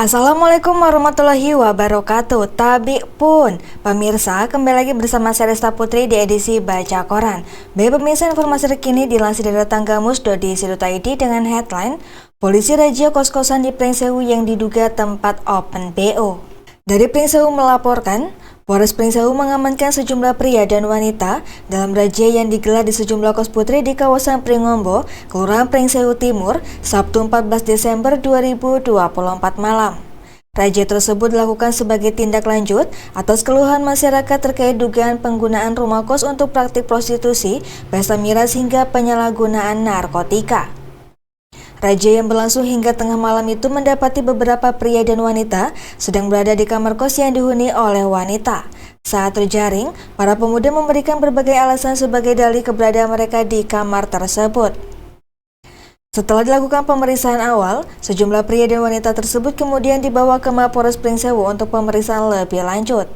Assalamualaikum warahmatullahi wabarakatuh. Tabik pun pemirsa, kembali lagi bersama saya Resta Putri di edisi Baca Koran. Baik pemirsa, informasi terkini dilansir dari tanggamus.co.id dengan headline Polisi razia kos-kosan di Pringsewu yang diduga tempat open BO. Dari Pringsewu melaporkan, Polres Pringsewu mengamankan sejumlah pria dan wanita dalam razia yang digelar di sejumlah kos putri di kawasan Pringombo, Kelurahan Pringsewu Timur, Sabtu 14 Desember 2024 malam. Razia tersebut dilakukan sebagai tindak lanjut atas keluhan masyarakat terkait dugaan penggunaan rumah kos untuk praktik prostitusi, pesta miras hingga penyalahgunaan narkotika. Razia yang berlangsung hingga tengah malam itu mendapati beberapa pria dan wanita sedang berada di kamar kos yang dihuni oleh wanita. Saat terjaring, para pemuda memberikan berbagai alasan sebagai dalih keberadaan mereka di kamar tersebut. Setelah dilakukan pemeriksaan awal, sejumlah pria dan wanita tersebut kemudian dibawa ke Mapolres Pringsewu untuk pemeriksaan lebih lanjut.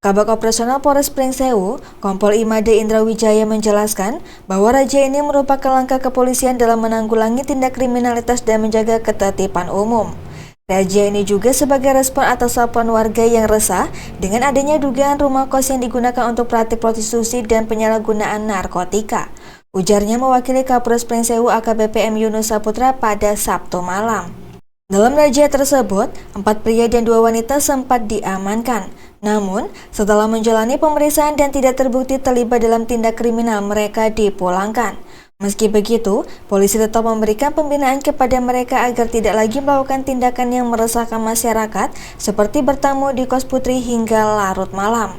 Kabak Operasional Polres Pringsewu, Kompol Imade Indra Wijaya menjelaskan bahwa razia ini merupakan langkah kepolisian dalam menanggulangi tindak kriminalitas dan menjaga ketertiban umum. Razia ini juga sebagai respon atas laporan warga yang resah dengan adanya dugaan rumah kos yang digunakan untuk praktik prostitusi dan penyalahgunaan narkotika. Ujarnya mewakili Kapolres Pringsewu AKBP M Yunus Saputra pada Sabtu malam. Dalam razia tersebut, 4 pria dan 2 wanita sempat diamankan. Namun, setelah menjalani pemeriksaan dan tidak terbukti terlibat dalam tindak kriminal, mereka dipulangkan. Meski begitu, polisi tetap memberikan pembinaan kepada mereka agar tidak lagi melakukan tindakan yang meresahkan masyarakat, seperti bertamu di kos putri hingga larut malam.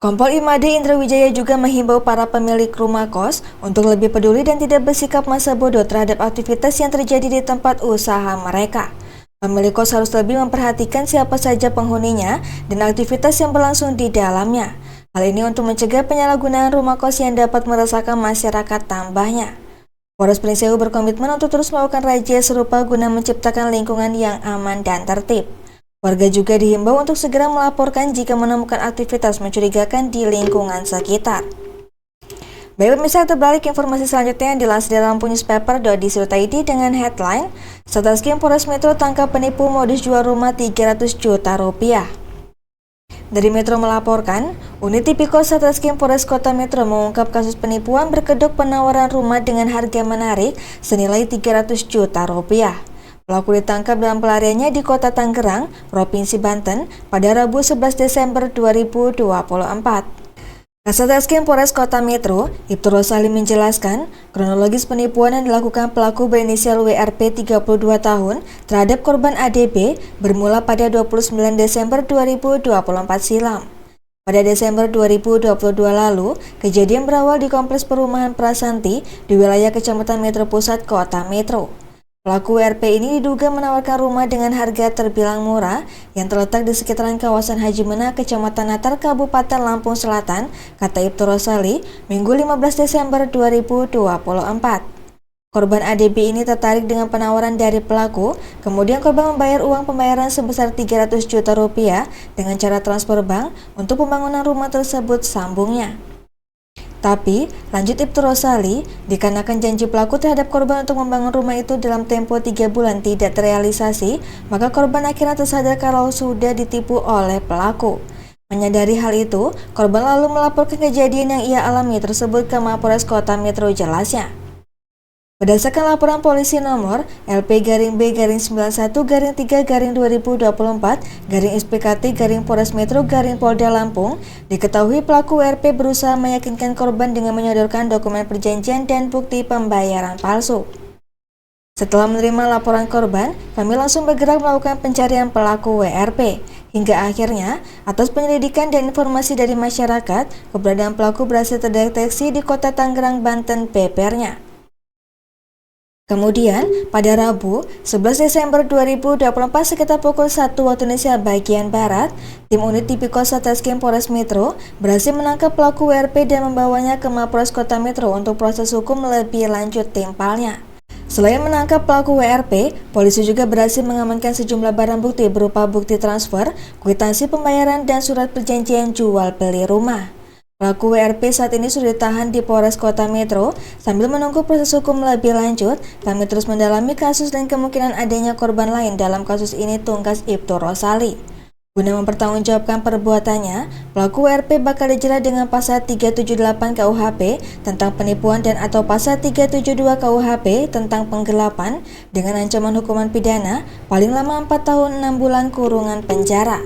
Kompol Imade Indra Wijaya juga menghimbau para pemilik rumah kos untuk lebih peduli dan tidak bersikap masa bodoh terhadap aktivitas yang terjadi di tempat usaha mereka. Pemilik kos harus lebih memperhatikan siapa saja penghuninya dan aktivitas yang berlangsung di dalamnya. Hal ini untuk mencegah penyalahgunaan rumah kos yang dapat meresahkan masyarakat tambahnya. Polres Pringsewu berkomitmen untuk terus melakukan razia serupa guna menciptakan lingkungan yang aman dan tertib. Warga juga dihimbau untuk segera melaporkan jika menemukan aktivitas mencurigakan di lingkungan sekitar. Baik pemirsa, terbalik informasi selanjutnya yang dilansir dalam newspaper.co.id dengan headline Satreskrim Polres Metro tangkap penipu modus jual rumah 300 juta rupiah. Dari Metro melaporkan, unit Tipikor Satreskrim Polres Kota Metro mengungkap kasus penipuan berkedok penawaran rumah dengan harga menarik senilai 300 juta rupiah. Pelaku ditangkap dalam pelariannya di Kota Tangerang, Provinsi Banten pada Rabu 11 Desember 2024. Satreskrim Polres Kota Metro, Ibtu Rosali menjelaskan, kronologis penipuan yang dilakukan pelaku berinisial WRP 32 tahun terhadap korban ADB bermula pada 29 Desember 2024 silam. Pada Desember 2022 lalu, kejadian berawal di Kompleks Perumahan Prasanti di wilayah Kecamatan Metro Pusat, Kota Metro. Pelaku WRP ini diduga menawarkan rumah dengan harga terbilang murah yang terletak di sekitaran kawasan Haji Mena, Kecamatan Natar, Kabupaten Lampung Selatan, kata Ibtu Rosali, Minggu 15 Desember 2024. Korban ADB ini tertarik dengan penawaran dari pelaku, kemudian korban membayar uang pembayaran sebesar 300 juta rupiah dengan cara transfer bank untuk pembangunan rumah tersebut, sambungnya. Tapi, lanjut Ibtu Rosali, dikarenakan janji pelaku terhadap korban untuk membangun rumah itu dalam tempo 3 bulan tidak terrealisasi, maka korban akhirnya tersadar kalau sudah ditipu oleh pelaku. Menyadari hal itu, korban lalu melaporkan kejadian yang ia alami tersebut ke Mapolres Kota Metro, jelasnya. Berdasarkan laporan polisi nomor LP-B-91-3-2024 Polres Metro Polda Lampung, diketahui pelaku WRP berusaha meyakinkan korban dengan menyodorkan dokumen perjanjian dan bukti pembayaran palsu. Setelah menerima laporan korban, kami langsung bergerak melakukan pencarian pelaku WRP. Hingga akhirnya, atas penyelidikan dan informasi dari masyarakat, keberadaan pelaku berhasil terdeteksi di Kota Tangerang, Banten, bebernya. Kemudian, pada Rabu, 11 Desember 2024 sekitar pukul 1 waktu Indonesia bagian Barat, tim unit Tipikor Satreskrim Polres Metro berhasil menangkap pelaku WRP dan membawanya ke Mapolres Kota Metro untuk proses hukum lebih lanjut timpalnya. Selain menangkap pelaku WRP, polisi juga berhasil mengamankan sejumlah barang bukti berupa bukti transfer, kwitansi pembayaran, dan surat perjanjian jual beli rumah. Pelaku WRP saat ini sudah ditahan di Polres Kota Metro. Sambil menunggu proses hukum lebih lanjut, kami terus mendalami kasus dan kemungkinan adanya korban lain dalam kasus ini, tunggas Ibtu Rosali. Guna mempertanggungjawabkan perbuatannya, pelaku WRP bakal dijerat dengan pasal 378 KUHP tentang penipuan dan atau pasal 372 KUHP tentang penggelapan dengan ancaman hukuman pidana paling lama 4 tahun 6 bulan kurungan penjara.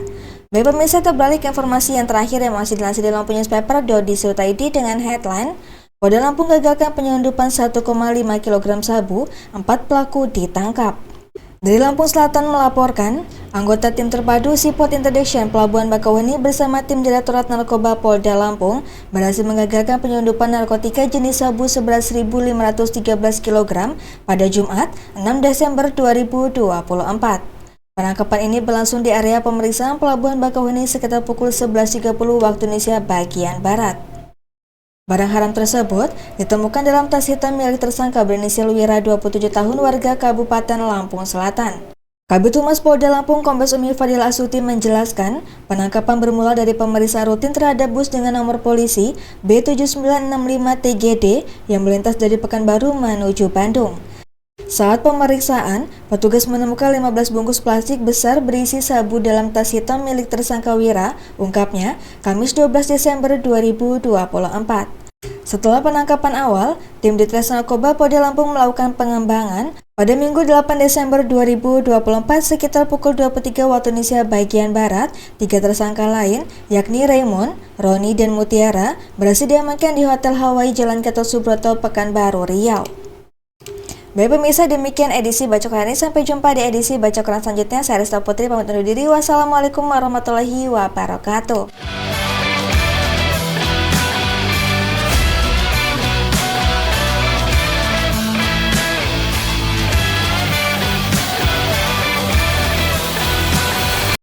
Baik pemirsa, beralih ke informasi yang terakhir yang masih dilansir di Lampung Newspaper .co.id dengan headline Polda Lampung gagalkan penyelundupan 1,5 kg sabu, 4 pelaku ditangkap. Dari Lampung Selatan melaporkan, anggota tim terpadu Sipot Interdiction Pelabuhan Bakauheni bersama tim Direktorat Narkoba Polda Lampung berhasil mengagalkan penyelundupan narkotika jenis sabu seberat 1.513 kg pada Jumat 6 Desember 2024. Penangkapan ini berlangsung di area pemeriksaan Pelabuhan Bakauheni sekitar pukul 11.30 waktu Indonesia bagian Barat. Barang haram tersebut ditemukan dalam tas hitam milik tersangka berinisial Wira 27 tahun warga Kabupaten Lampung Selatan. Kabid Humas Polda Lampung Kombes Umi Fadil Asuti menjelaskan, penangkapan bermula dari pemeriksaan rutin terhadap bus dengan nomor polisi B7965TGD yang melintas dari Pekanbaru menuju Bandung. Saat pemeriksaan, petugas menemukan 15 bungkus plastik besar berisi sabu dalam tas hitam milik tersangka Wira, ungkapnya, Kamis 12 Desember 2024. Setelah penangkapan awal, tim Ditres Narkoba Polda Lampung melakukan pengembangan. Pada Minggu 8 Desember 2024 sekitar pukul 23 waktu Indonesia bagian Barat, 3 tersangka lain, yakni Raymond, Roni, dan Mutiara, berhasil diamankan di Hotel Hawaii Jalan Gatot Subroto, Pekanbaru, Riau. Baik pemirsa, demikian edisi Baca Koran ini. Sampai jumpa di edisi Baca Koran selanjutnya. Saya Resta Putri pamit undur diri. Wassalamualaikum warahmatullahi wabarakatuh.